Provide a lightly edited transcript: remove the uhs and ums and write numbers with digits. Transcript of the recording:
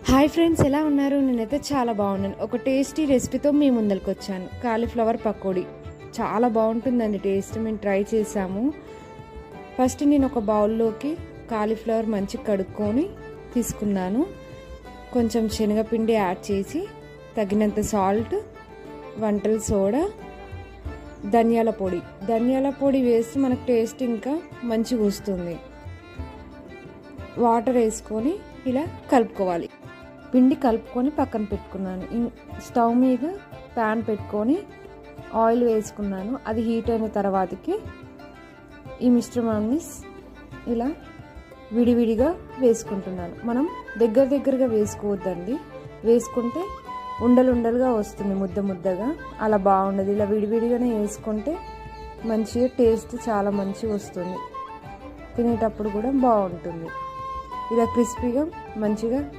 Hi friends, ఎలా ఉన్నారు? నేనైతే చాలా బాగున్నాను. ఒక టేస్టీ రెసిపీతో మీ ముందరికి వచ్చాను. కాలీఫ్లవర్ పకోడీ చాలా బాగుంటుందండి. టేస్ట్ మేము ట్రై చేసాము. ఫస్ట్ నేను ఒక బౌల్లోకి కాలీఫ్లవర్ మంచిగా కడుక్కొని తీసుకున్నాను. కొంచెం శనగపిండి యాడ్ చేసి తగినంత సాల్ట్, వంటల సోడా, ధనియాల పొడి వేస్తే మనకు టేస్ట్ ఇంకా మంచిగా వస్తుంది. వాటర్ వేసుకొని ఇలా కలుపుకోవాలి. పిండి కలుపుకొని పక్కన పెట్టుకున్నాను. స్టవ్ మీద ప్యాన్ పెట్టుకొని ఆయిల్ వేసుకున్నాను. అది హీట్ అయిన తర్వాతకి ఈ మిశ్రమాన్ని ఇలా విడివిడిగా వేసుకుంటున్నాను. మనం దగ్గరగా వేసుకోవద్దండి. వేసుకుంటే ఉండలుగా వస్తుంది, ముద్దగా. అలా బాగుండదు. ఇలా విడివిడిగానే వేసుకుంటే మంచిగా టేస్ట్ చాలా మంచిగా వస్తుంది. తినేటప్పుడు కూడా బాగుంటుంది. ఇలా క్రిస్పీగా మంచిగా